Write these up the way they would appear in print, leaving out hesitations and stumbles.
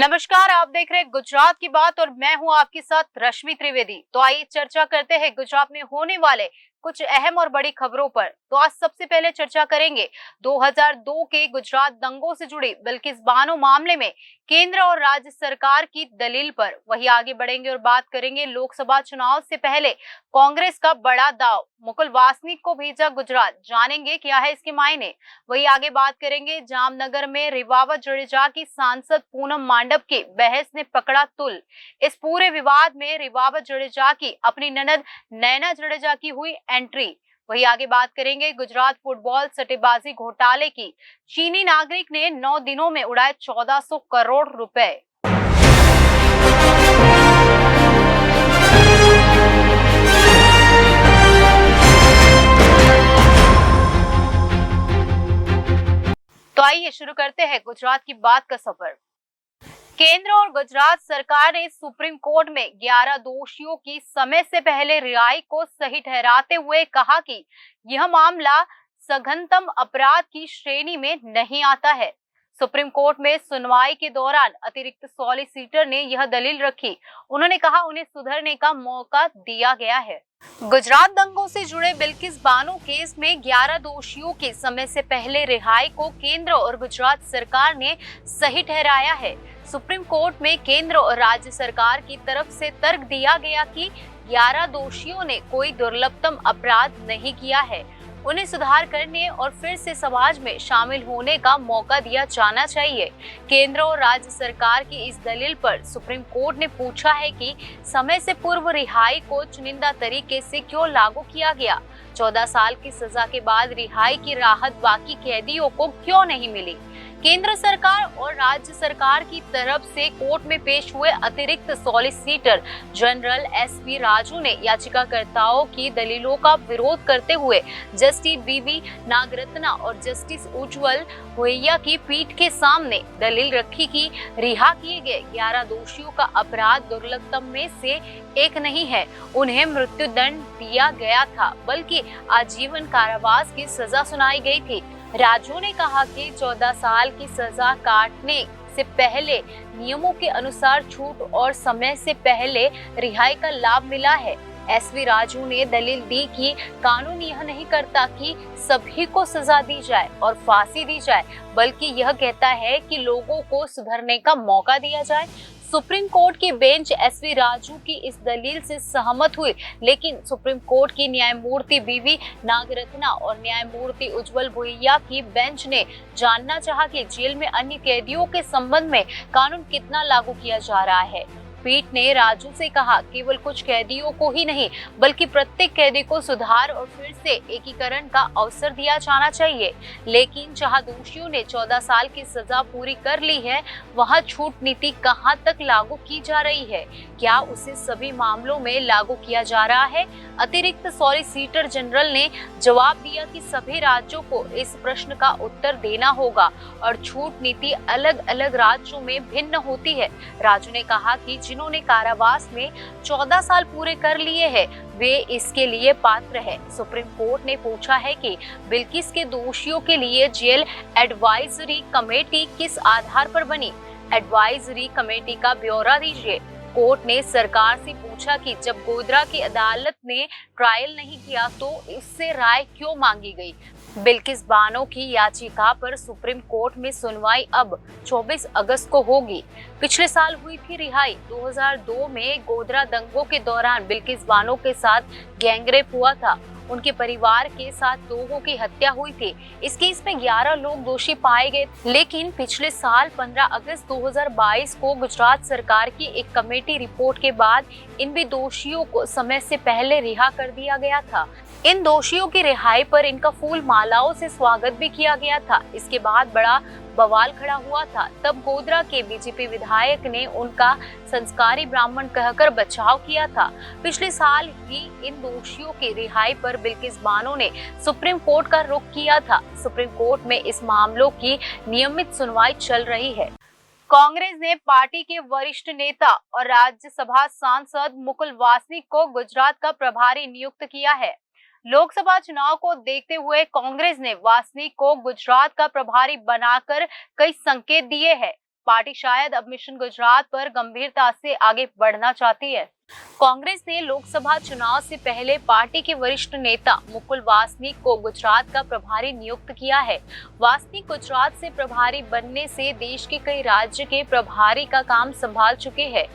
नमस्कार, आप देख रहे हैं गुजरात की बात और मैं हूं आपके साथ रश्मि त्रिवेदी। तो आइए चर्चा करते हैं गुजरात में होने वाले कुछ अहम और बड़ी खबरों पर। तो आज सबसे पहले चर्चा करेंगे 2002 के गुजरात दंगों से जुड़ी बिल्किस बानो मामले में केंद्र और राज्य सरकार की दलील पर। वहीं आगे बढ़ेंगे और बात करेंगे लोकसभा चुनाव से पहले कांग्रेस का बड़ा दाव, मुकुल वासनिक को भेजा गुजरात, जानेंगे क्या है इसके मायने। वही आगे बात करेंगे जामनगर में रिवावत जडेजा की सांसद पूनम मांडव की बहस ने पकड़ा तुल। इस पूरे विवाद में रिवावत जडेजा की अपनी ननद नैना जडेजा की हुई एंट्री। वही आगे बात करेंगे गुजरात फुटबॉल सट्टेबाजी घोटाले की। चीनी नागरिक ने 9 दिनों में उड़ाए 1400 करोड़ रुपए। तो आइए शुरू करते हैं गुजरात की बात का सफर। केंद्र और गुजरात सरकार ने सुप्रीम कोर्ट में 11 दोषियों की समय से पहले रिहाई को सही ठहराते हुए कहा कि यह मामला सघनतम अपराध की श्रेणी में नहीं आता है। सुप्रीम कोर्ट में सुनवाई के दौरान अतिरिक्त सॉलिसिटर ने यह दलील रखी। उन्होंने कहा उन्हें सुधरने का मौका दिया गया है। गुजरात दंगों से जुड़े बिल्किस बानो केस में 11 दोषियों की समय से पहले रिहाई को केंद्र और गुजरात सरकार ने सही ठहराया है। सुप्रीम कोर्ट में केंद्र और राज्य सरकार की तरफ से तर्क दिया गया कि 11 दोषियों ने कोई दुर्लभतम अपराध नहीं किया है। उन्हें सुधार करने और फिर से समाज में शामिल होने का मौका दिया जाना चाहिए। केंद्र और राज्य सरकार की इस दलील पर सुप्रीम कोर्ट ने पूछा है कि समय से पूर्व रिहाई को चुनिंदा तरीके से क्यों लागू किया गया। 14 साल की सजा के बाद रिहाई की राहत बाकी कैदियों को क्यों नहीं मिली। केंद्र सरकार और राज्य सरकार की तरफ से कोर्ट में पेश हुए अतिरिक्त सॉलिसिटर जनरल एसवी राजू ने याचिकाकर्ताओं की दलीलों का विरोध करते हुए जस्टिस बीवी नागरत्ना और जस्टिस उज्जवल भुइया की पीठ के सामने दलील रखी कि रिहा किए गए 11 दोषियों का अपराध दुर्लभतम में से एक नहीं है। उन्हें मृत्युदंड दिया गया था, बल्कि आजीवन कारावास की सजा सुनाई गई थी। राजू ने कहा कि 14 साल की सजा काटने से पहले नियमों के अनुसार छूट और समय से पहले रिहाई का लाभ मिला है। एसवी राजू ने दलील दी कि कानून यह नहीं करता कि सभी को सजा दी जाए और फांसी दी जाए, बल्कि यह कहता है कि लोगों को सुधरने का मौका दिया जाए। सुप्रीम कोर्ट की बेंच एसवी राजू की इस दलील से सहमत हुई, लेकिन सुप्रीम कोर्ट की न्यायमूर्ति बीवी नागरत्ना और न्यायमूर्ति उज्जवल भुइया की बेंच ने जानना चाहा कि जेल में अन्य कैदियों के संबंध में कानून कितना लागू किया जा रहा है। पीठ ने राजू से कहा केवल कुछ कैदियों को ही नहीं, बल्कि प्रत्येक कैदी को सुधार और फिर से एकीकरण का अवसर दिया जाना चाहिए। लेकिन जहां दोषियों ने 14 साल की सजा पूरी कर ली है, वहां छूट नीति कहां तक लागू की जा रही है? क्या उसे सभी मामलों में लागू किया जा रहा है? अतिरिक्त सॉलिसिटर जनरल ने जवाब दिया कि सभी राज्यों को इस प्रश्न का उत्तर देना होगा और छूट नीति अलग अलग राज्यों में भिन्न होती है। राजू ने कहा कि जिन्होंने कारावास में 14 साल पूरे कर लिए हैं, वे इसके लिए पात्र है। सुप्रीम कोर्ट ने पूछा है कि बिल्किस के दोषियों के लिए जेल एडवाइजरी कमेटी किस आधार पर बनी। एडवाइजरी कमेटी का ब्यौरा दीजिए। कोर्ट ने सरकार से पूछा कि जब गोधरा की अदालत ने ट्रायल नहीं किया तो इससे राय क्यों मांगी गई। बिल्किस बानो की याचिका पर सुप्रीम कोर्ट में सुनवाई अब 24 अगस्त को होगी। पिछले साल हुई थी रिहाई। 2002 में गोधरा दंगों के दौरान बिल्किस बानो के साथ गैंगरेप हुआ था। उनके परिवार के 7 लोगों की हत्या हुई थी। इस केस में 11 लोग दोषी पाए गए, लेकिन पिछले साल 15 अगस्त 2022 को गुजरात सरकार की एक कमेटी रिपोर्ट के बाद इन भी दोषियों को समय से पहले रिहा कर दिया गया था। इन दोषियों की रिहाई पर इनका फूल मालाओं से स्वागत भी किया गया था। इसके बाद बड़ा बवाल खड़ा हुआ था। तब गोधरा के बीजेपी विधायक ने उनका संस्कारी ब्राह्मण कहकर बचाव किया था। पिछले साल ही इन दोषियों की रिहाई पर बिल्किस बानो ने सुप्रीम कोर्ट का रुख किया था। सुप्रीम कोर्ट में इस मामलों की नियमित सुनवाई चल रही है। कांग्रेस ने पार्टी के वरिष्ठ नेता और राज्यसभा सांसद मुकुल वासनिक को गुजरात का प्रभारी नियुक्त किया है। लोकसभा चुनाव को देखते हुए कांग्रेस ने वासनिक को गुजरात का प्रभारी बनाकर कई संकेत दिए हैं। पार्टी शायद अब मिशन गुजरात पर गंभीरता से आगे बढ़ना चाहती है। कांग्रेस ने लोकसभा चुनाव से पहले पार्टी के वरिष्ठ नेता मुकुल वासनिक को गुजरात का प्रभारी नियुक्त किया है। वासनिक गुजरात से प्रभारी बनने से देश के कई राज्य के प्रभारी का काम संभाल चुके हैं।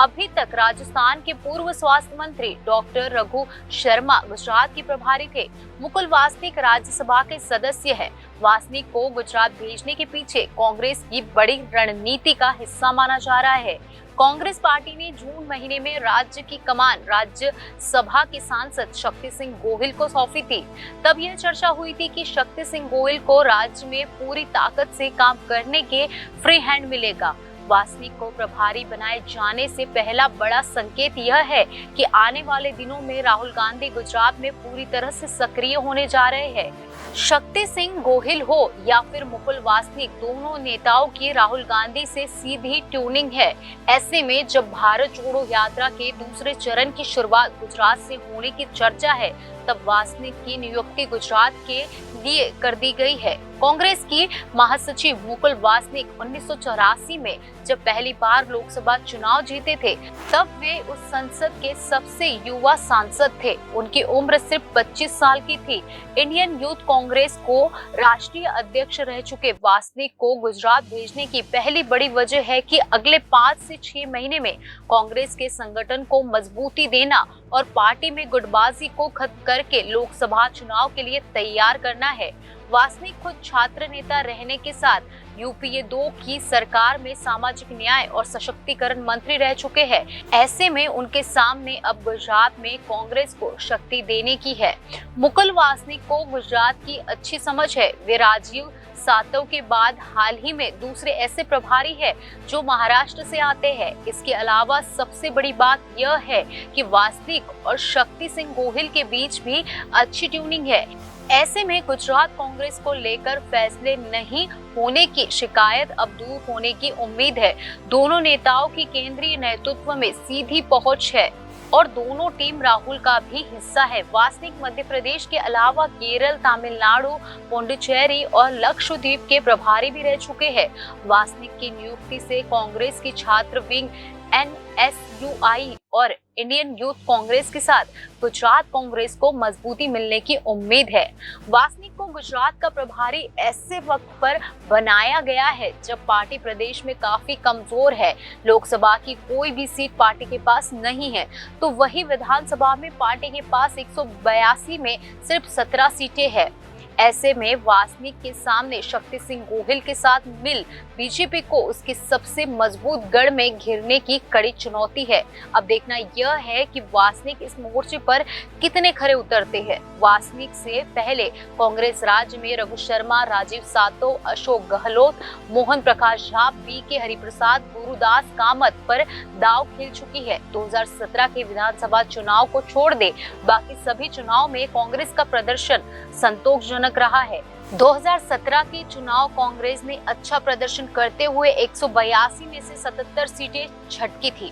अभी तक राजस्थान के पूर्व स्वास्थ्य मंत्री डॉक्टर रघु शर्मा गुजरात के प्रभारी थे। मुकुल वासनिक राज्यसभा के सदस्य हैं। वासनिक को गुजरात भेजने के पीछे कांग्रेस की बड़ी रणनीति का हिस्सा माना जा रहा है। कांग्रेस पार्टी ने जून महीने में राज्य की कमान राज्यसभा के सांसद शक्ति सिंह गोहिल को सौंपी थी। तब यह चर्चा हुई थी कि शक्ति सिंह गोहिल को राज्य में पूरी ताकत से काम करने के फ्री हैंड मिलेगा। वासनिक को प्रभारी बनाए जाने से पहला बड़ा संकेत यह है कि आने वाले दिनों में राहुल गांधी गुजरात में पूरी तरह से सक्रिय होने जा रहे हैं। शक्ति सिंह गोहिल हो या फिर मुकुल वासनिक, दोनों नेताओं की राहुल गांधी से सीधी ट्यूनिंग है। ऐसे में जब भारत जोड़ो यात्रा के दूसरे चरण की शुरुआत गुजरात से होने की चर्चा है, तब वासनिक की नियुक्ति गुजरात के लिए कर दी गई है। कांग्रेस की महासचिव मुकुल वासनिक 1984 में जब पहली बार लोकसभा चुनाव जीते थे, तब वे उस संसद के सबसे युवा सांसद थे। उनकी उम्र सिर्फ 25 साल की थी। इंडियन यूथ कांग्रेस को राष्ट्रीय अध्यक्ष रह चुके वासनिक को गुजरात भेजने की पहली बड़ी वजह है कि अगले 5 से 6 महीने में कांग्रेस के संगठन को मजबूती देना और पार्टी में गुटबाजी को खत्म करके लोकसभा चुनाव के लिए तैयार करना है। वासनिक खुद छात्र नेता रहने के साथ यूपीए 2 की सरकार में सामाजिक न्याय और सशक्तिकरण मंत्री रह चुके हैं। ऐसे में उनके सामने अब गुजरात में कांग्रेस को शक्ति देने की है। मुकुल वासनिक को गुजरात की अच्छी समझ है। वे राजीव सातव के बाद हाल ही में दूसरे ऐसे प्रभारी है जो महाराष्ट्र से आते हैं। इसके अलावा सबसे बड़ी बात यह है कि वासनिक और शक्ति सिंह गोहिल के बीच भी अच्छी ट्यूनिंग है। ऐसे में गुजरात कांग्रेस को लेकर फैसले नहीं होने की शिकायत अब दूर होने की उम्मीद है। दोनों नेताओं की केंद्रीय नेतृत्व में सीधी पहुंच है और दोनों टीम राहुल का भी हिस्सा है। वासनिक मध्य प्रदेश के अलावा केरल, तमिलनाडु, पुडुचेरी और लक्षद्वीप के प्रभारी भी रह चुके हैं। वासनिक की नियुक्ति से कांग्रेस की छात्र विंग NSUI और इंडियन यूथ कांग्रेस के साथ गुजरात कांग्रेस को मजबूती मिलने की उम्मीद है। वासनिक को गुजरात का प्रभारी ऐसे वक्त पर बनाया गया है जब पार्टी प्रदेश में काफी कमजोर है। लोकसभा की कोई भी सीट पार्टी के पास नहीं है, तो वही विधानसभा में पार्टी के पास 182 में सिर्फ 17 सीटें हैं। ऐसे में वासनिक के सामने शक्ति सिंह गोहिल के साथ मिल बीजेपी को उसके सबसे मजबूत गढ़ में घिरने की कड़ी चुनौती है। अब देखना यह है कि वासनिक इस मोर्चे पर कितने खरे उतरते हैं। वासनिक से पहले कांग्रेस राज्य में रघु शर्मा, राजीव सातव, अशोक गहलोत, मोहन प्रकाश झा, BK हरिप्रसाद, गुरुदास कामत पर दांव खेल चुकी है। 2017 के विधानसभा चुनाव को छोड़ दे बाकी सभी चुनाव में कांग्रेस का प्रदर्शन संतोषजनक रहा है। 2017 के चुनाव कांग्रेस ने अच्छा प्रदर्शन करते हुए 182 में से 77 सीटें झटकी थी।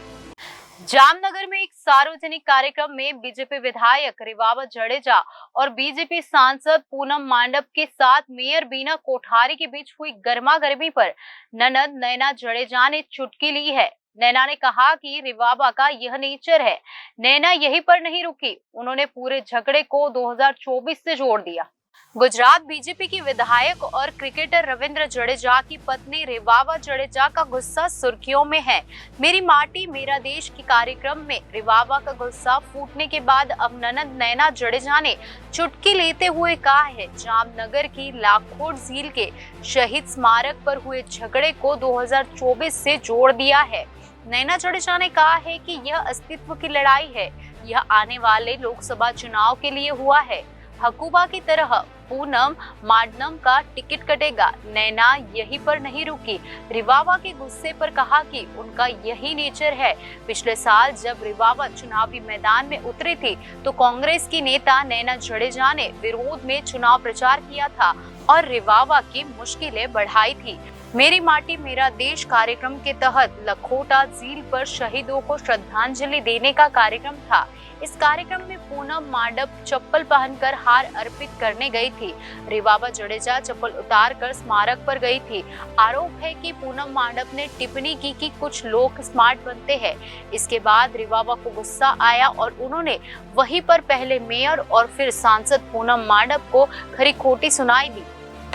जामनगर में एक सार्वजनिक कार्यक्रम में बीजेपी विधायक रिवाबा जडेजा और बीजेपी सांसद पूनम मांडव के साथ मेयर बीना कोठारी के बीच हुई गर्मागर्मी पर ननद नैना जडेजा ने चुटकी ली है। नैना ने कहा कि रिवाबा का यह नेचर है। नैना यहीं पर नहीं रुकी, उन्होंने पूरे झगड़े को 2024 से जोड़ दिया। गुजरात बीजेपी की विधायक और क्रिकेटर रविंद्र जडेजा की पत्नी रिवाबा जडेजा का गुस्सा सुर्खियों में है। मेरी माटी मेरा देश के कार्यक्रम में रिवाबा का गुस्सा फूटने के बाद अब ननद नैना जडेजा ने चुटकी लेते हुए कहा है, जामनगर की लाखोट झील के शहीद स्मारक पर हुए झगड़े को 2024 से जोड़ दिया है। नैना जडेजा ने कहा है कि यह अस्तित्व की लड़ाई है, यह आने वाले लोकसभा चुनाव के लिए हुआ है। हकूबा की तरह पूनम माडनम का टिकट कटेगा। नैना यहीं पर नहीं रुकी, रिवाबा के गुस्से पर कहा कि उनका यही नेचर है। पिछले साल जब रिवाबा चुनावी मैदान में उतरी थी तो कांग्रेस की नेता नैना जडेजा ने विरोध में चुनाव प्रचार किया था और रिवाबा की मुश्किलें बढ़ाई थी। मेरी माटी मेरा देश कार्यक्रम के तहत लखोटा झील पर शहीदों को श्रद्धांजलि देने का कार्यक्रम था। इस कार्यक्रम में पूनम मांडव चप्पल पहनकर हार अर्पित करने गई थी। रिवाबा जडेजा चप्पल उतारकर स्मारक पर गई थी। आरोप है कि पूनम मांडव ने टिप्पणी की कि कुछ लोग स्मार्ट बनते हैं। इसके बाद रिवाबा को गुस्सा आया और उन्होंने वहीं पर पहले मेयर और फिर सांसद पूनम मांडव को खरी खोटी सुनाई दी।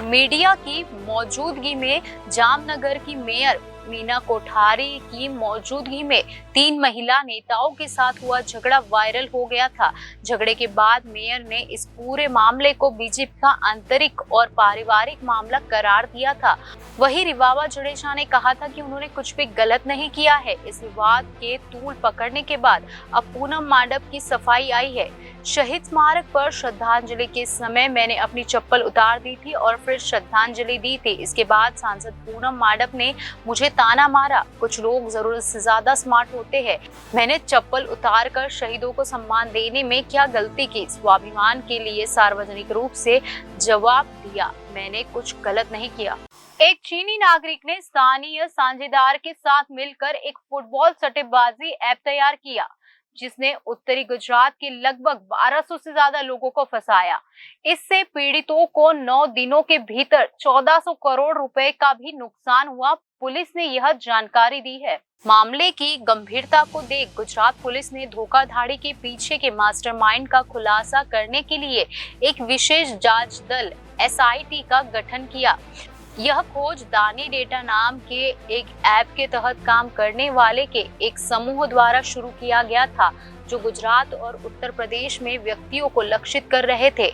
मीडिया की मौजूदगी में जामनगर की मेयर मीना कोठारी की मौजूदगी में 3 महिला नेताओं के साथ हुआ झगड़ा वायरल हो गया था। झगड़े के बाद मेयर ने इस पूरे मामले को बीजेपी का आंतरिक और पारिवारिक मामला करार दिया था। वहीं रिवाबा जडेजा ने कहा था कि उन्होंने कुछ भी गलत नहीं किया है। इस विवाद के तूल पकड़ने के बाद अब पूनम मांडव की सफाई आई है। शहीद स्मारक पर श्रद्धांजलि के समय मैंने अपनी चप्पल उतार दी थी और फिर श्रद्धांजलि दी थी। इसके बाद सांसद पूनम मांडव ने मुझे ताना मारा। कुछ लोग जरूरत से ज्यादा स्मार्ट होते हैं। मैंने चप्पल उतारकर शहीदों को सम्मान देने में क्या गलती की? स्वाभिमान के लिए सार्वजनिक रूप से जवाब दिया, मैंने कुछ गलत नहीं किया। एक चीनी नागरिक ने स्थानीय साझेदार के साथ मिलकर एक फुटबॉल सट्टेबाजी ऐप तैयार किया, जिसने उत्तरी गुजरात के लगभग 1200 से ज्यादा लोगों को फंसाया। इससे पीड़ितों को 9 दिनों के भीतर 1400 करोड़ रुपए का भी नुकसान हुआ। पुलिस ने यह जानकारी दी है। मामले की गंभीरता को देख गुजरात पुलिस ने धोखाधड़ी के पीछे के मास्टरमाइंड का खुलासा करने के लिए एक विशेष जांच दल SIT का गठन किया। यह खोज दानी डेटा नाम के एक ऐप के तहत काम करने वाले के एक समूह द्वारा शुरू किया गया था, जो गुजरात और उत्तर प्रदेश में व्यक्तियों को लक्षित कर रहे थे।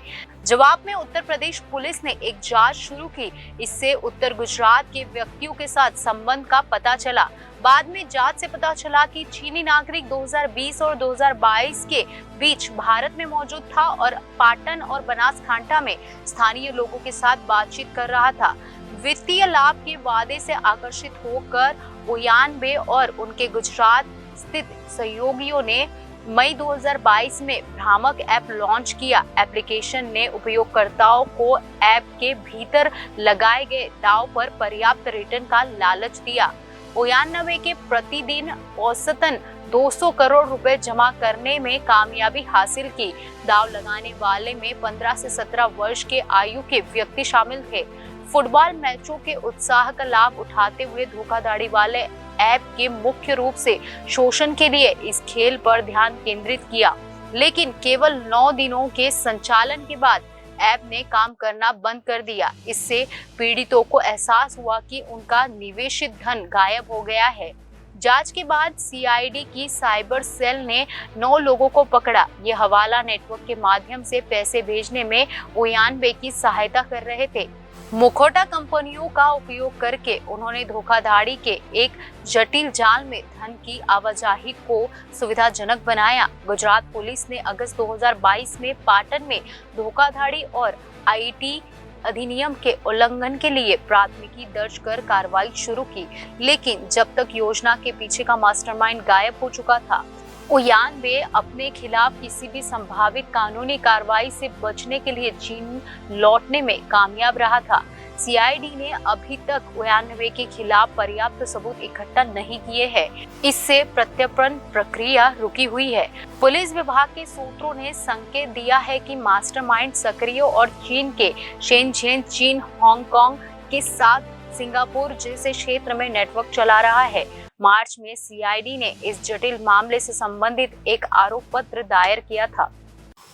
जवाब में उत्तर प्रदेश पुलिस ने एक जांच शुरू की। इससे उत्तर गुजरात के व्यक्तियों के साथ संबंध का पता चला। बाद में जांच से पता चला कि चीनी नागरिक 2020 और 2022 के बीच भारत में मौजूद था और पाटन और बनासकांठा में स्थानीय लोगों के साथ बातचीत कर रहा था। वित्तीय लाभ के वादे से आकर्षित होकर ओयानबे और उनके गुजरात स्थित सहयोगियों ने मई 2022 में भ्रामक ऐप लॉन्च किया। एप्लीकेशन ने उपयोगकर्ताओं को ऐप के भीतर लगाए गए दाव पर पर्याप्त रिटर्न का लालच दिया। ओयानबे के प्रतिदिन औसतन 200 करोड़ रुपए जमा करने में कामयाबी हासिल की। दाव लगाने वाले में 15 से 17 वर्ष के आयु के व्यक्ति शामिल थे। फुटबॉल मैचों के उत्साह का लाभ उठाते हुए धोखाधड़ी वाले ऐप के मुख्य रूप से शोषण के लिए इस खेल पर ध्यान केंद्रित किया, लेकिन केवल 9 दिनों के संचालन के बाद ऐप ने काम करना बंद कर दिया। इससे पीड़ितों को एहसास हुआ कि उनका निवेशित धन गायब हो गया है। जांच के बाद CID की साइबर सेल ने 9 लोगों को पकड़ा। ये हवाला नेटवर्क के माध्यम से पैसे भेजने में ओयानबे की सहायता कर रहे थे। मुखौटा कंपनियों का उपयोग करके उन्होंने धोखाधड़ी के एक जटिल जाल में धन की आवाजाही को सुविधाजनक बनाया। गुजरात पुलिस ने अगस्त 2022 में पाटन में धोखाधड़ी और IT अधिनियम के उल्लंघन के लिए प्राथमिकी दर्ज कर कार्रवाई शुरू की, लेकिन जब तक योजना के पीछे का मास्टरमाइंड गायब हो चुका था। ओयानबे अपने खिलाफ किसी भी संभावित कानूनी कार्रवाई से बचने के लिए चीन लौटने में कामयाब रहा था। CID ने अभी तक ओयानबे के खिलाफ पर्याप्त सबूत इकट्ठा नहीं किए हैं। इससे प्रत्यर्पण प्रक्रिया रुकी हुई है। पुलिस विभाग के सूत्रों ने संकेत दिया है कि मास्टरमाइंड सक्रिय और चीन के शेनझेन, चीन, हांगकांग के साथ सिंगापुर जैसे क्षेत्र में नेटवर्क चला रहा है। मार्च में CID ने इस जटिल मामले से संबंधित एक आरोप पत्र दायर किया था।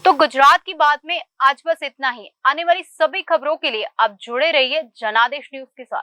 तो गुजरात की बात में आज बस इतना ही। आने वाली सभी खबरों के लिए आप जुड़े रहिए जनादेश न्यूज के साथ।